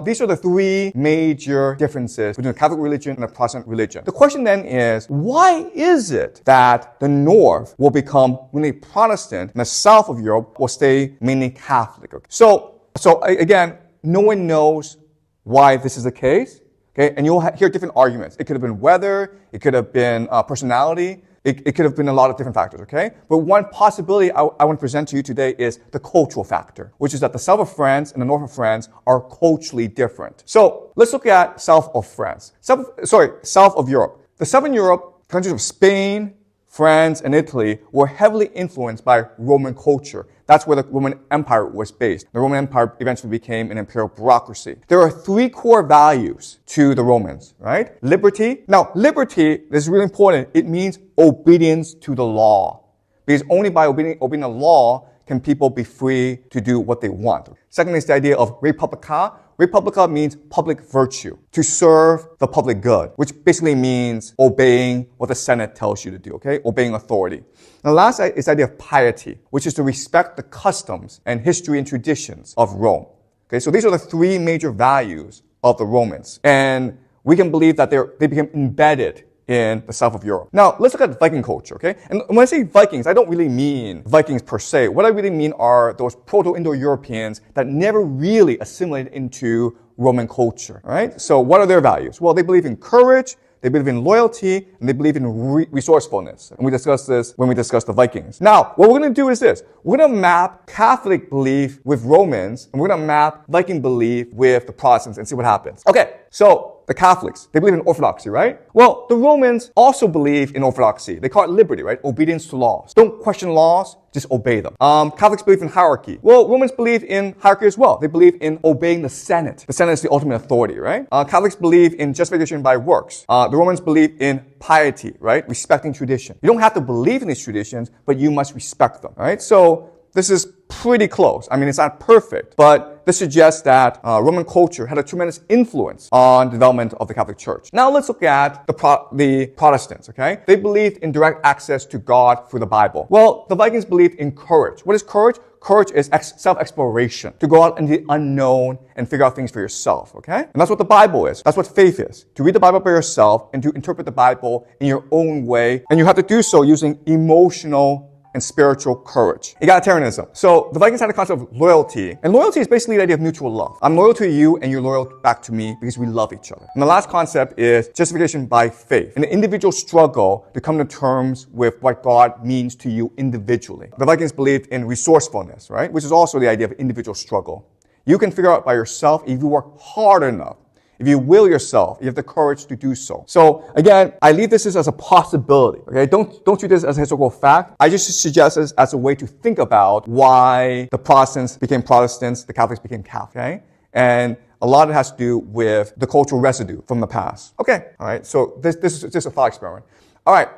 these are the three major differences between the Catholic religion and the Protestant religion. The question then is, why is it that the North will become mainly Protestant and the South of Europe will stay mainly Catholic? Okay? So again, no one knows why this is the case. Okay, and you'll hear different arguments. It could have been weather, it could have been personality, it could have been a lot of different factors, okay? But one possibility I want to present to you today is the cultural factor, which is that the south of France and the north of France are culturally different. So let's look at south of France. South of Europe. The southern Europe, countries of Spain, France, and Italy were heavily influenced by Roman culture. That's where the Roman Empire was based. The Roman Empire eventually became an imperial bureaucracy. There are three core values to the Romans, right? Liberty. Now, liberty, this is really important. It means obedience to the law. Because only by obeying the law can people be free to do what they want. Second is the idea of republica. Republica means public virtue, to serve the public good, which basically means obeying what the Senate tells you to do, okay? Obeying authority. And the last is the idea of piety, which is to respect the customs and history and traditions of Rome. Okay, so these are the three major values of the Romans. And we can believe that they became embedded in the south of Europe. Now, let's look at Viking culture, okay? And when I say Vikings, I don't really mean Vikings per se. What I really mean are those Proto-Indo-Europeans that never really assimilated into Roman culture, all right? So what are their values? Well, they believe in courage, they believe in loyalty, and they believe in resourcefulness. And we discussed this when we discussed the Vikings. Now, what we're going to do is this. We're going to map Catholic belief with Romans, and we're going to map Viking belief with the Protestants and see what happens. Okay, so the Catholics, they believe in orthodoxy, right? Well, the Romans also believe in orthodoxy. They call it liberty, right? Obedience to laws. Don't question laws, just obey them. Catholics believe in hierarchy. Well, Romans believe in hierarchy as well. They believe in obeying the Senate. The Senate is the ultimate authority, right? Catholics believe in justification by works. The Romans believe in piety, right? Respecting tradition. You don't have to believe in these traditions, but you must respect them, right? So this is pretty close. I mean, it's not perfect, but this suggests that Roman culture had a tremendous influence on the development of the Catholic Church. Now let's look at the Protestants, okay? They believed in direct access to God through the Bible. Well, the Vikings believed in courage. What is courage? Courage is self-exploration, to go out into the unknown and figure out things for yourself, okay? And that's what the Bible is. That's what faith is. To read the Bible by yourself and to interpret the Bible in your own way. And you have to do so using emotional and spiritual courage. Egalitarianism. So the Vikings had a concept of loyalty. And loyalty is basically the idea of mutual love. I'm loyal to you and you're loyal back to me because we love each other. And the last concept is justification by faith. An individual struggle to come to terms with what God means to you individually. The Vikings believed in resourcefulness, right? Which is also the idea of individual struggle. You can figure out by yourself if you work hard enough. If you will yourself, you have the courage to do so. So again, I leave this as a possibility. Okay, don't treat this as a historical fact. I just suggest this as a way to think about why the Protestants became Protestants, the Catholics became Catholic. Okay, and a lot of it has to do with the cultural residue from the past. Okay, all right. So this is just a thought experiment. All right.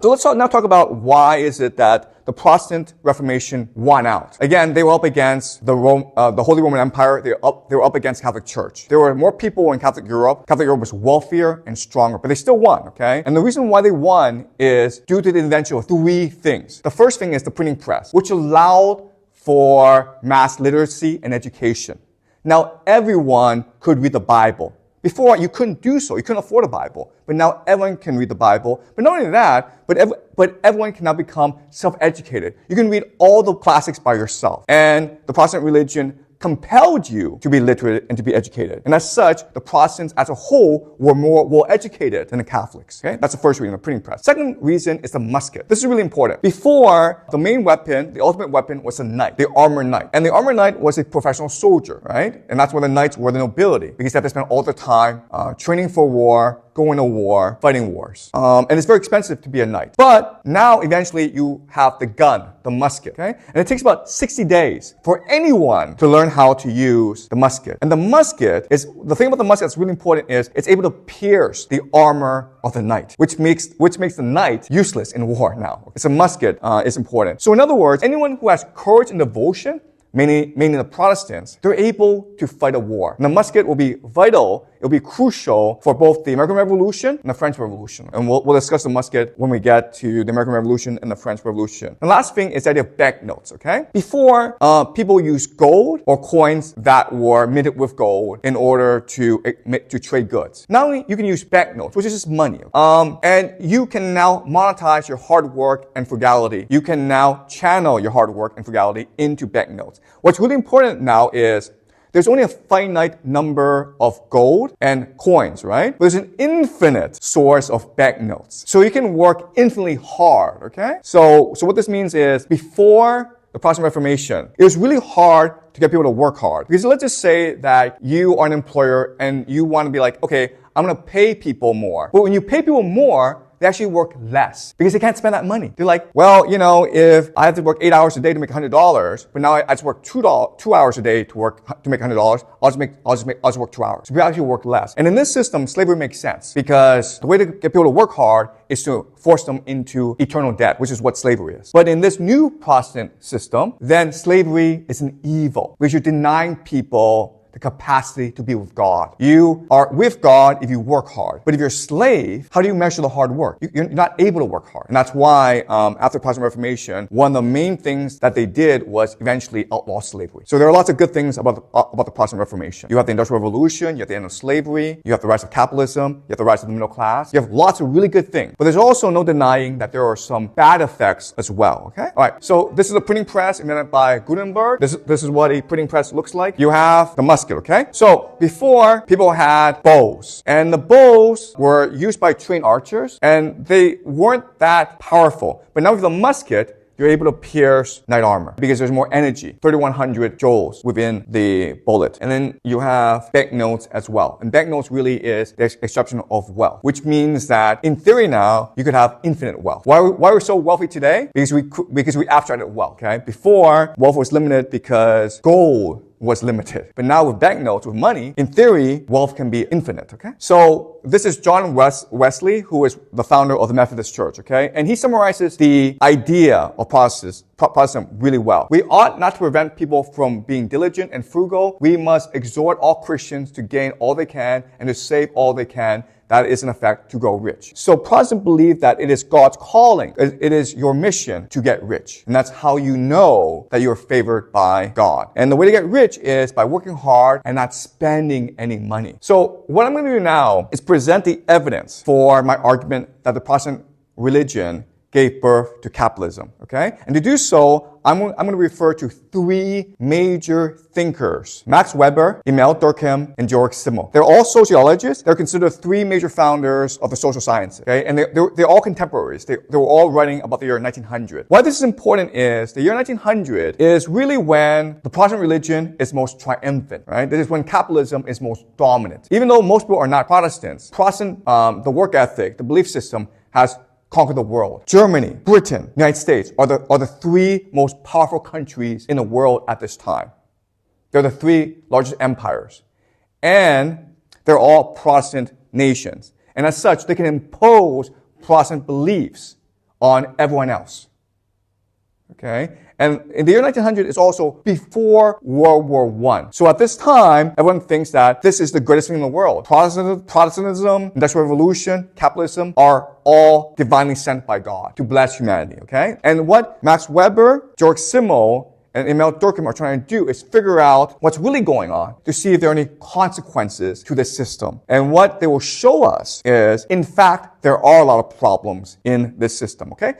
So let's now talk about why is it that the Protestant Reformation won out. Again, they were up against the Holy Roman Empire. They were up against Catholic Church. There were more people in Catholic Europe. Catholic Europe was wealthier and stronger, but they still won, okay? And the reason why they won is due to the invention of three things. The first thing is the printing press, which allowed for mass literacy and education. Now, everyone could read the Bible. Before, you couldn't do so. You couldn't afford a Bible. But now everyone can read the Bible. But not only that, but everyone can now become self-educated. You can read all the classics by yourself. And the Protestant religion compelled you to be literate and to be educated. And as such, the Protestants as a whole were more well-educated than the Catholics. Okay? That's the first reason, the printing press. Second reason is the musket. This is really important. Before, the main weapon, the ultimate weapon was a knight, the armored knight. And the armored knight was a professional soldier, right? And that's where the knights were the nobility, because they had to spend all their time training for war, going to war, fighting wars. And it's very expensive to be a knight. But now, eventually, you have the gun, the musket, okay? And it takes about 60 days for anyone to learn how to use the musket. And the musket is, the thing about the musket that's really important is it's able to pierce the armor of the knight, which makes the knight useless in war now. It's a musket is important. So in other words, anyone who has courage and devotion mainly the Protestants, they're able to fight a war. And the musket will be vital, it'll be crucial for both the American Revolution and the French Revolution. And we'll discuss the musket when we get to the American Revolution and the French Revolution. The last thing is the idea of banknotes, okay? Before, people used gold or coins that were minted with gold in order to trade goods. Now you can use banknotes, which is just money. And you can now monetize your hard work and frugality. You can now channel your hard work and frugality into banknotes. What's really important now is there's only a finite number of gold and coins, right? But there's an infinite source of banknotes. So you can work infinitely hard, okay? So what this means is before the Protestant Reformation, it was really hard to get people to work hard. Because let's just say that you are an employer and you want to be like, okay, I'm going to pay people more. But when you pay people more, they actually work less because they can't spend that money. They're like, well, if I have to work 8 hours a day to make $100, but now I just work 2 hours a day to make $100, I'll just work 2 hours. So we actually work less. And in this system, slavery makes sense because the way to get people to work hard is to force them into eternal debt, which is what slavery is. But in this new Protestant system, then slavery is an evil because you're denying people the capacity to be with God. You are with God if you work hard. But if you're a slave, how do you measure the hard work? You're not able to work hard. And that's why, after the Protestant Reformation, one of the main things that they did was eventually outlaw slavery. So there are lots of good things about the Protestant Reformation. You have the Industrial Revolution, you have the end of slavery, you have the rise of capitalism, you have the rise of the middle class. You have lots of really good things. But there's also no denying that there are some bad effects as well, okay? All right, so this is a printing press invented by Gutenberg. This is what a printing press looks like. You have the musket, okay? So before, people had bows, and the bows were used by trained archers, and they weren't that powerful. But now with the musket, you're able to pierce knight armor because there's more energy, 3,100 joules within the bullet. And then you have banknotes as well. And banknotes really is the exception of wealth, which means that in theory now, you could have infinite wealth. Why we're so wealthy today? Because we abstracted wealth, okay? Before, wealth was limited because gold was limited. But now with banknotes, with money, in theory, wealth can be infinite, okay? So this is John Wesley, who is the founder of the Methodist Church, okay? And he summarizes the idea of Protestantism really well. We ought not to prevent people from being diligent and frugal. We must exhort all Christians to gain all they can and to save all they can. That is, in effect, to grow rich. So Protestants believe that it is God's calling. It is your mission to get rich. And that's how you know that you're favored by God. And the way to get rich is by working hard and not spending any money. So what I'm going to do now is present the evidence for my argument that the Protestant religion gave birth to capitalism, okay? And to do so, I'm going to refer to three major thinkers: Max Weber, Emil Durkheim, and Georg Simmel. They're all sociologists. They're considered three major founders of the social sciences, okay? And they're all contemporaries. They were all writing about the year 1900. Why this is important is the year 1900 is really when the Protestant religion is most triumphant, right? This is when capitalism is most dominant. Even though most people are not Protestants, the work ethic, the belief system has conquer the world. Germany, Britain, United States are the three most powerful countries in the world at this time. They're the three largest empires. And they're all Protestant nations. And as such, they can impose Protestant beliefs on everyone else. Okay? And in the year 1900 is also before World War I. So at this time, everyone thinks that this is the greatest thing in the world. Protestantism, Industrial Revolution, capitalism are all divinely sent by God to bless humanity, okay? And what Max Weber, Georg Simmel, and Emil Durkheim are trying to do is figure out what's really going on to see if there are any consequences to this system. And what they will show us is, in fact, there are a lot of problems in this system, okay?